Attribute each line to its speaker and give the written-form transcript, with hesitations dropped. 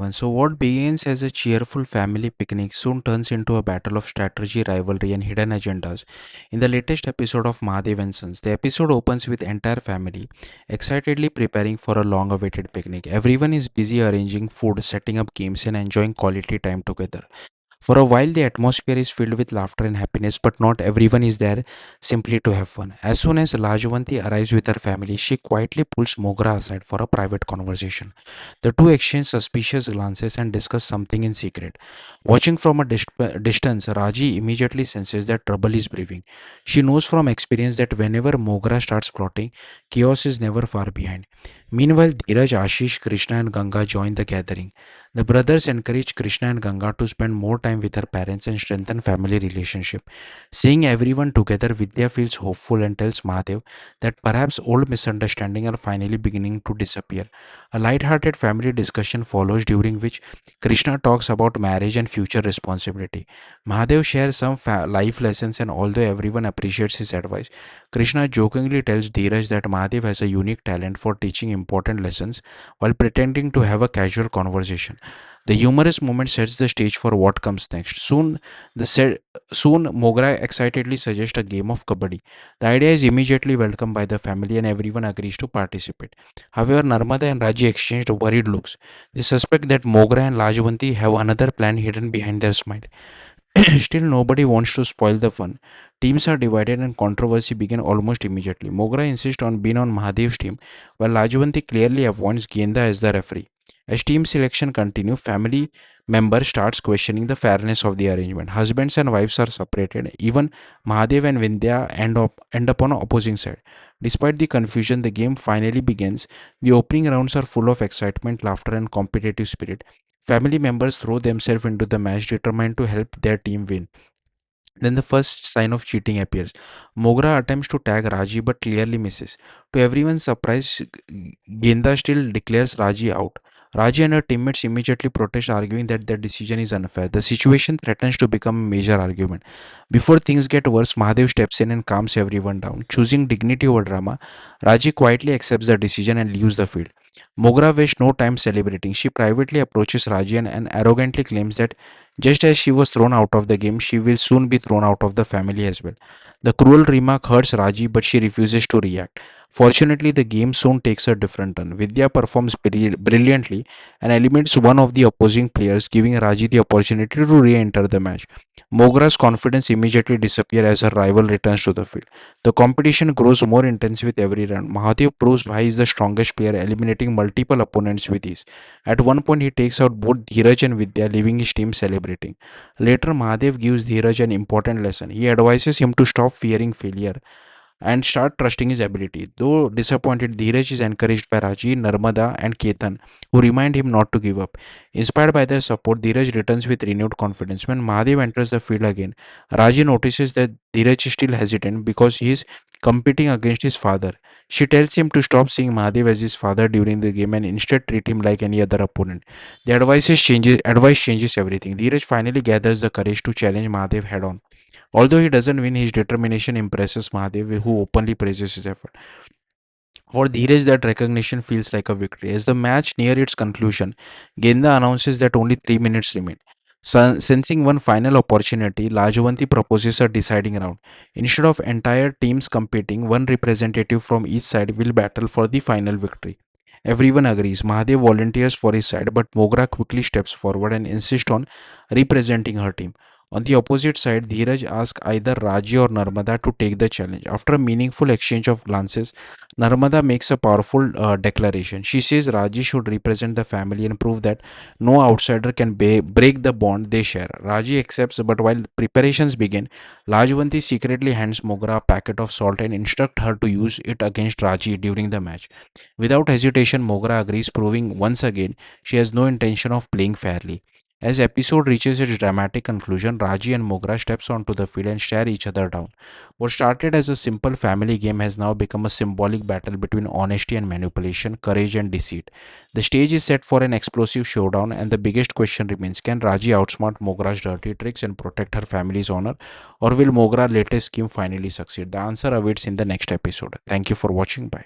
Speaker 1: So, what begins as a cheerful family picnic soon turns into a battle of strategy, rivalry, and hidden agendas. In the latest episode of Mahadev and Sons, the episode opens with entire family excitedly preparing for a long-awaited picnic. Everyone is busy arranging food, setting up games, and enjoying quality time together. For a while, the atmosphere is filled with laughter and happiness, but not everyone is there simply to have fun. As soon as Lajavanti arrives with her family, she quietly pulls Mogra aside for a private conversation. The two exchange suspicious glances and discuss something in secret. Watching from a distance, Raji immediately senses that trouble is brewing. She knows from experience that whenever Mogra starts plotting, chaos is never far behind. Meanwhile, Dheeraj, Ashish, Krishna, and Ganga join the gathering. The brothers encourage Krishna and Ganga to spend more time with her parents and strengthen family relationship. Seeing everyone together, Vidya feels hopeful and tells Mahadev that perhaps old misunderstandings are finally beginning to disappear. A light-hearted family discussion follows during which Krishna talks about marriage and future responsibility. Mahadev shares some life lessons, and although everyone appreciates his advice, Krishna jokingly tells Dheeraj that Mahadev has a unique talent for teaching important lessons while pretending to have a casual conversation. The humorous moment sets the stage for what comes next. Soon Mogra excitedly suggests a game of kabaddi. The idea is immediately welcomed by the family and everyone agrees to participate. However, Narmada and Raji exchanged worried looks. They suspect that Mogra and Lajwanti have another plan hidden behind their smile. Still, nobody wants to spoil the fun. Teams are divided and controversy begins almost immediately. Mogra insists on being on Mahadev's team, while Lajwanti clearly appoints Genda as the referee. As team selection continues, family member starts questioning the fairness of the arrangement. Husbands and wives are separated. Even Mahadev and Vindhya end up on opposing side. Despite the confusion, the game finally begins. The opening rounds are full of excitement, laughter, and competitive spirit. Family members throw themselves into the match determined to help their team win. Then the first sign of cheating appears. Mogra attempts to tag Raji but clearly misses. To everyone's surprise, Genda still declares Raji out. Raji and her teammates immediately protest, arguing that their decision is unfair. The situation threatens to become a major argument. Before things get worse, Mahadev steps in and calms everyone down. Choosing dignity over drama, Raji quietly accepts the decision and leaves the field. Mogra wastes no time celebrating. She privately approaches Raji and arrogantly claims that just as she was thrown out of the game, she will soon be thrown out of the family as well. The cruel remark hurts Raji, but she refuses to react. Fortunately, the game soon takes a different turn. Vidya performs brilliantly and eliminates one of the opposing players, giving Raji the opportunity to re enter the match. Mogra's confidence immediately disappears as her rival returns to the field. The competition grows more intense with every round. Mahadev proves why he is the strongest player, eliminating multiple opponents with ease. At one point, he takes out both Dheeraj and Vidya, leaving his team celebrating. Later, Mahadev gives Dheeraj an important lesson. He advises him to stop fearing failure and start trusting his ability. Though disappointed, Dheeraj is encouraged by Raji, Narmada, and Ketan, who remind him not to give up. Inspired by their support, Dheeraj returns with renewed confidence. When Mahadev enters the field again, Raji notices that Dheeraj is still hesitant because he is competing against his father. She tells him to stop seeing Mahadev as his father during the game and instead treat him like any other opponent. The advice changes everything. Dheeraj finally gathers the courage to challenge Mahadev head on. Although he doesn't win, his determination impresses Mahadev, who openly praises his effort. For Dheeraj, that recognition feels like a victory. As the match near its conclusion, Genda announces that only 3 minutes remain. Sensing one final opportunity, Lajavanti proposes a deciding round. Instead of entire teams competing, one representative from each side will battle for the final victory. Everyone agrees. Mahadev volunteers for his side, but Mogra quickly steps forward and insists on representing her team. On the opposite side, Dheeraj asks either Raji or Narmada to take the challenge. After a meaningful exchange of glances, Narmada makes a powerful declaration. She says Raji should represent the family and prove that no outsider can break the bond they share. Raji accepts, but while preparations begin, Lajwanti secretly hands Mogra a packet of salt and instructs her to use it against Raji during the match. Without hesitation, Mogra agrees, proving once again she has no intention of playing fairly. As episode reaches its dramatic conclusion, Raji and Mogra steps onto the field and stare each other down. What started as a simple family game has now become a symbolic battle between honesty and manipulation, courage and deceit. The stage is set for an explosive showdown, and the biggest question remains: can Raji outsmart Mogra's dirty tricks and protect her family's honor, or will Mogra's latest scheme finally succeed? The answer awaits in the next episode. Thank you for watching. Bye.